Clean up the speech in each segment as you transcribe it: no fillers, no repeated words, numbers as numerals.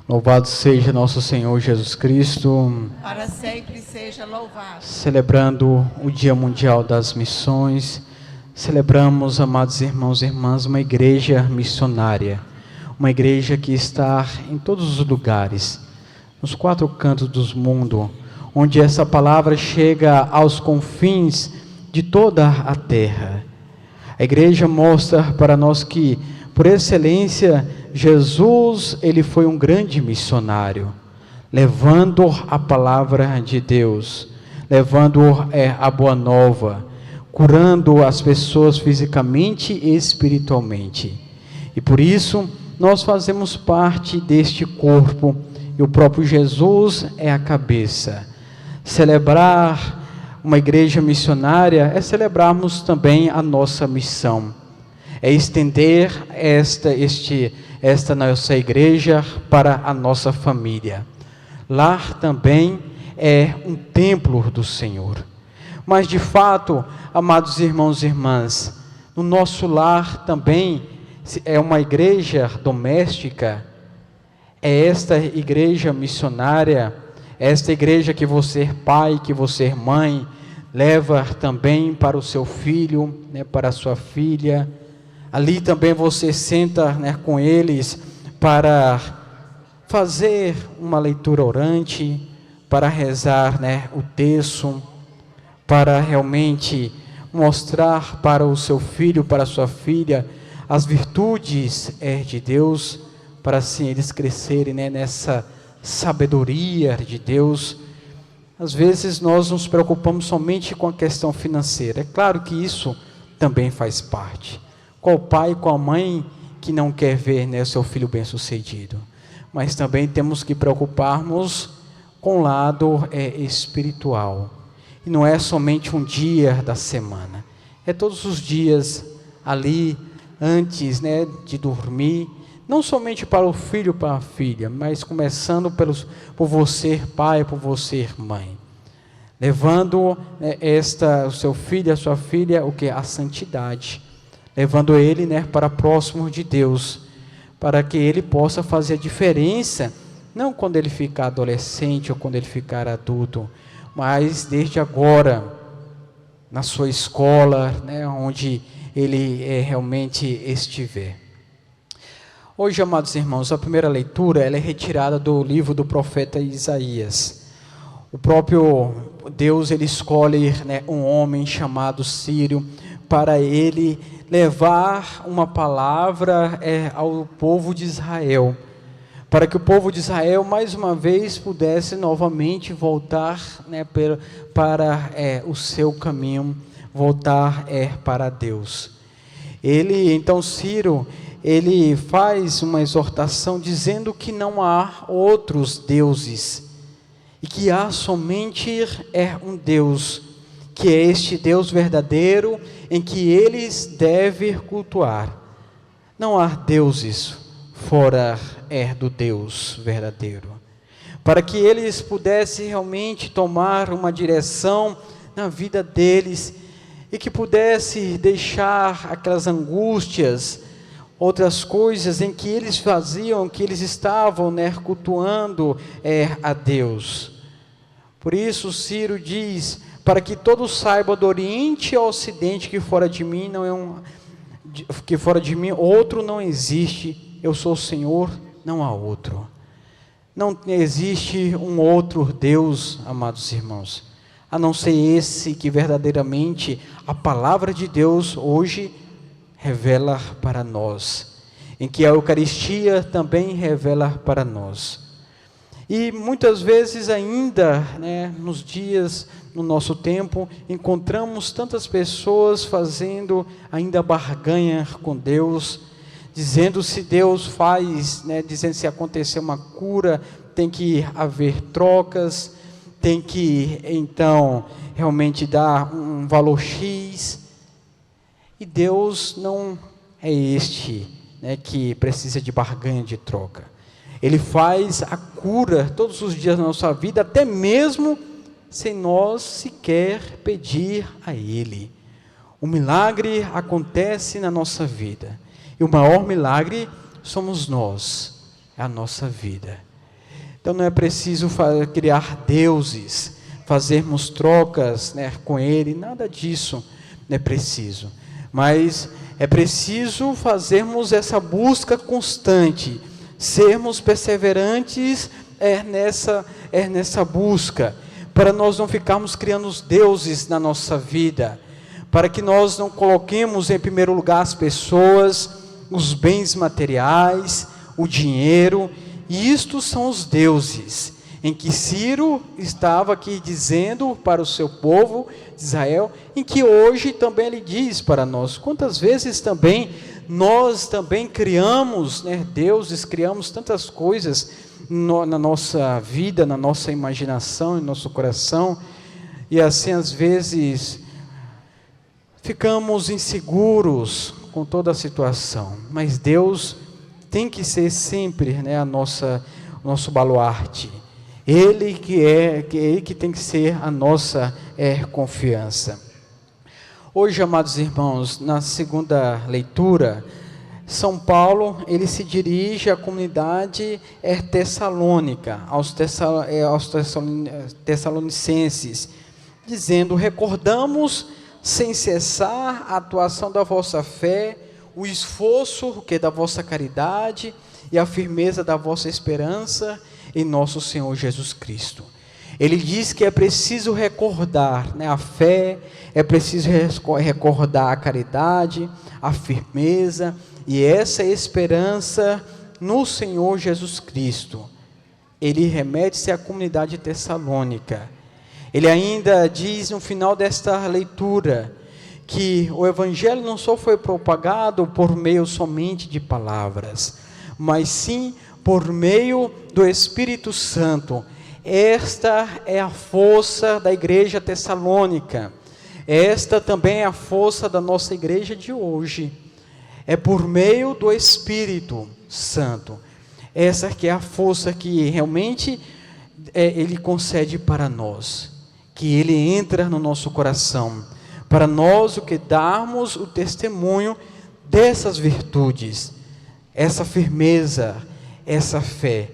Louvado seja nosso Senhor Jesus Cristo. Para sempre seja louvado. Celebrando o Dia Mundial das Missões, celebramos, amados irmãos e irmãs, uma igreja missionária. Uma igreja que está em todos os lugares, nos 4 cantos do mundo, onde essa palavra chega aos confins de toda a terra. A igreja mostra para nós que, por excelência, Jesus, ele foi um grande missionário, levando a palavra de Deus, levando a boa nova, curando as pessoas fisicamente e espiritualmente. E por isso, nós fazemos parte deste corpo, e o próprio Jesus é a cabeça. Celebrar uma igreja missionária é celebrarmos também a nossa missão, é estender esta nossa igreja para a nossa família. Lar também é um templo do Senhor. Mas de fato, amados irmãos e irmãs, no nosso lar também é uma igreja doméstica, é esta igreja missionária, esta igreja que você é pai, que você é mãe, leva também para o seu filho, para a sua filha. Ali também você senta com eles para fazer uma leitura orante, para rezar o texto, para realmente mostrar para o seu filho, para a sua filha, as virtudes de Deus, para assim eles crescerem nessa sabedoria de Deus. Às vezes nós nos preocupamos somente com a questão financeira. É claro que isso também faz parte. Qual pai, qual mãe que não quer ver seu filho bem-sucedido? Mas também temos que preocupar-nos com o lado espiritual. E não é somente um dia da semana. É todos os dias ali, antes de dormir. Não somente para o filho, para a filha, mas começando por você pai, por você mãe. Levando o seu filho, a sua filha, a santidade. Levando ele para próximo de Deus, para que ele possa fazer a diferença, não quando ele ficar adolescente ou quando ele ficar adulto, mas desde agora, na sua escola, onde ele realmente estiver. Hoje, amados irmãos, a primeira leitura ela é retirada do livro do profeta Isaías. O próprio Deus ele escolhe um homem chamado Ciro para ele levar uma palavra ao povo de Israel, para que o povo de Israel mais uma vez pudesse novamente voltar para o seu caminho, voltar para Deus. Então Ciro, ele faz uma exortação dizendo que não há outros deuses, e que há somente um Deus, que é este Deus verdadeiro, em que eles devem cultuar. Não há deuses fora do Deus verdadeiro. Para que eles pudessem realmente tomar uma direção na vida deles, e que pudesse deixar aquelas angústias, outras coisas em que eles faziam, que eles estavam cultuando a Deus. Por isso Ciro diz, para que todos saibam do Oriente ao Ocidente, que fora de mim outro não existe. Eu sou o Senhor, não há outro. Não existe um outro Deus, amados irmãos, a não ser esse que verdadeiramente a palavra de Deus hoje revela para nós, em que a Eucaristia também revela para nós. E muitas vezes ainda, nos dias, no nosso tempo, encontramos tantas pessoas fazendo ainda barganha com Deus, dizendo se Deus faz, dizendo se acontecer uma cura, tem que haver trocas, tem que então realmente dar um valor X, e Deus não é este que precisa de barganha, de troca. Ele faz a cura todos os dias da nossa vida, até mesmo sem nós sequer pedir a Ele. O milagre acontece na nossa vida, e o maior milagre somos nós, é a nossa vida. Então não é preciso criar deuses, fazermos trocas, né, com Ele, nada disso não é preciso. Mas é preciso fazermos essa busca constante, sermos perseverantes nessa busca, para nós não ficarmos criando os deuses na nossa vida, para que nós não coloquemos em primeiro lugar as pessoas, os bens materiais, o dinheiro, e isto são os deuses, em que Ciro estava aqui dizendo para o seu povo de Israel, em que hoje também ele diz para nós. Quantas vezes também nós também criamos, né, deuses, criamos tantas coisas na nossa vida, na nossa imaginação, em nosso coração, e assim às vezes ficamos inseguros com toda a situação, mas Deus tem que ser sempre, né, o nosso baluarte. Ele que tem que ser a nossa confiança. Hoje, amados irmãos, na segunda leitura, São Paulo, ele se dirige à comunidade tessalônica, aos tessalonicenses, dizendo: recordamos sem cessar a atuação da vossa fé, o esforço da vossa caridade e a firmeza da vossa esperança em nosso Senhor Jesus Cristo. Ele diz que é preciso recordar, né, a fé, é preciso recordar a caridade, a firmeza e essa esperança no Senhor Jesus Cristo. Ele remete-se à comunidade tessalônica. Ele ainda diz no final desta leitura que o Evangelho não só foi propagado por meio somente de palavras, mas sim por meio do Espírito Santo. Esta é a força da igreja tessalônica. Esta também é a força da nossa igreja de hoje. É por meio do Espírito Santo. Essa que é a força que realmente Ele concede para nós. Que Ele entra no nosso coração. Para nós darmos o testemunho dessas virtudes. Essa firmeza, essa fé,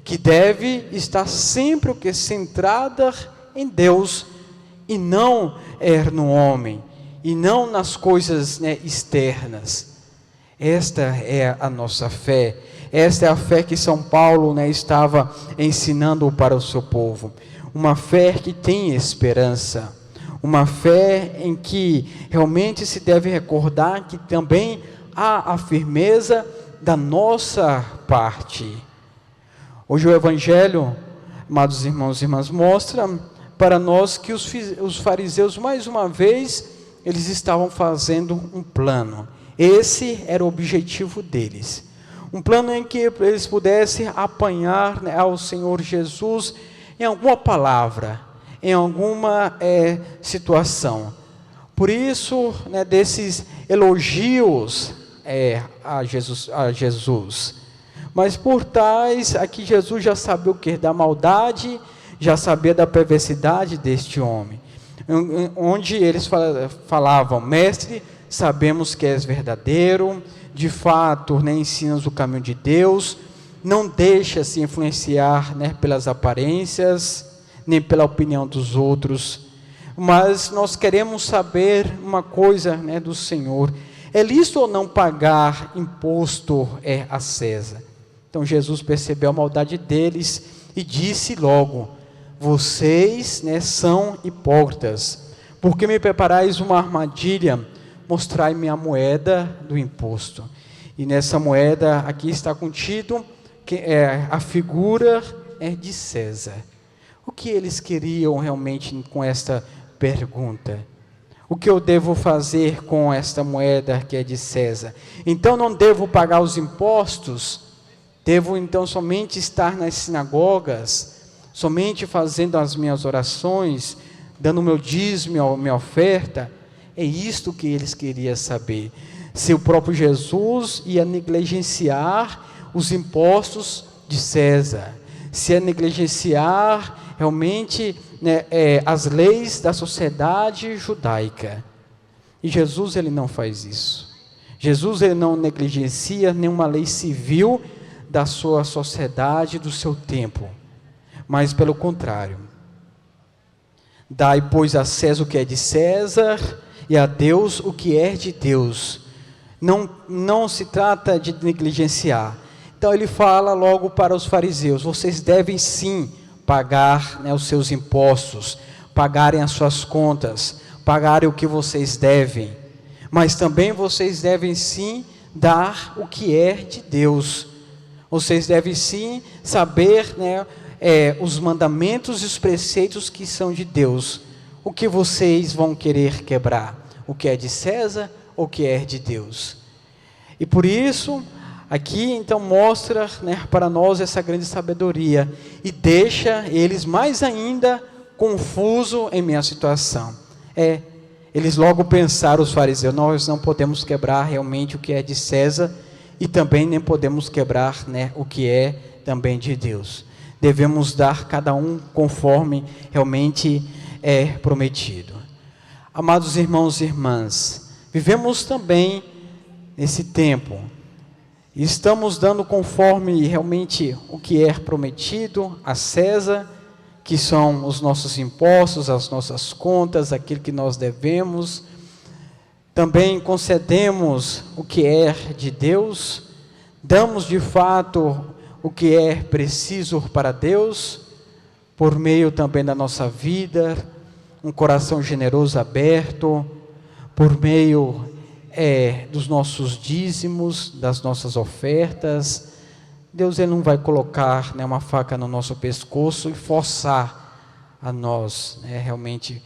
que deve estar sempre centrada em Deus, e não no homem, e não nas coisas, né, externas. Esta é a nossa fé, esta é a fé que São Paulo, né, estava ensinando para o seu povo, uma fé que tem esperança, uma fé em que realmente se deve recordar que também há a firmeza da nossa parte. Hoje o Evangelho, amados irmãos e irmãs, mostra para nós que os fariseus, mais uma vez, eles estavam fazendo um plano. Esse era o objetivo deles. Um plano em que eles pudessem apanhar, né, ao Senhor Jesus em alguma palavra, em alguma situação. Por isso, né, desses elogios a Jesus. Mas por tais, aqui Jesus já sabia o que? Da maldade, já sabia da perversidade deste homem. Onde eles falavam: mestre, sabemos que és verdadeiro, de fato, né, ensinas o caminho de Deus, não deixa-se influenciar, né, pelas aparências, nem pela opinião dos outros, mas nós queremos saber uma coisa, né, do Senhor: é lícito ou não pagar imposto a César? Então Jesus percebeu a maldade deles e disse logo: vocês, né, são hipócritas, porque me preparais uma armadilha? Mostrai-me a moeda do imposto. E nessa moeda aqui está contido a figura de César. O que eles queriam realmente com esta pergunta? O que eu devo fazer com esta moeda que é de César? Então não devo pagar os impostos? Devo então somente estar nas sinagogas, somente fazendo as minhas orações, dando o meu dízimo, minha oferta? É isto que eles queriam saber. Se o próprio Jesus ia negligenciar os impostos de César, se ia negligenciar realmente, né, as leis da sociedade judaica. E Jesus, ele não faz isso. Jesus, ele não negligencia nenhuma lei civil da sua sociedade, do seu tempo. mas pelo contrário. Dai, pois, a César o que é de César e a Deus o que é de Deus. Não se trata de negligenciar. Então ele fala logo para os fariseus: vocês devem sim pagar, os seus impostos, pagarem as suas contas, pagarem o que vocês devem, mas também vocês devem sim dar o que é de Deus. Vocês devem sim saber, os mandamentos e os preceitos que são de Deus. O que vocês vão querer quebrar? O que é de César ou o que é de Deus? E por isso, aqui então mostra, para nós essa grande sabedoria e deixa eles mais ainda confusos em minha situação. Eles logo pensaram, os fariseus: nós não podemos quebrar realmente o que é de César e também nem podemos quebrar, o que é também de Deus. Devemos dar cada um conforme realmente é prometido. Amados irmãos e irmãs, vivemos também nesse tempo. Estamos dando conforme realmente o que é prometido a César, que são os nossos impostos, as nossas contas, aquilo que nós devemos. Também concedemos o que é de Deus, damos de fato o que é preciso para Deus, por meio também da nossa vida, um coração generoso aberto, por meio dos nossos dízimos, das nossas ofertas. Deus ele não vai colocar uma faca no nosso pescoço e forçar a nós realmente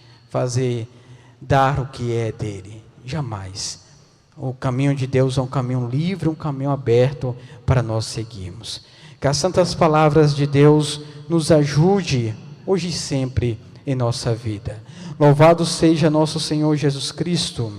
dar o que é dele, jamais. O caminho de Deus é um caminho livre, um caminho aberto para nós seguirmos. Que as santas palavras de Deus nos ajude hoje e sempre em nossa vida. Louvado seja nosso Senhor Jesus Cristo.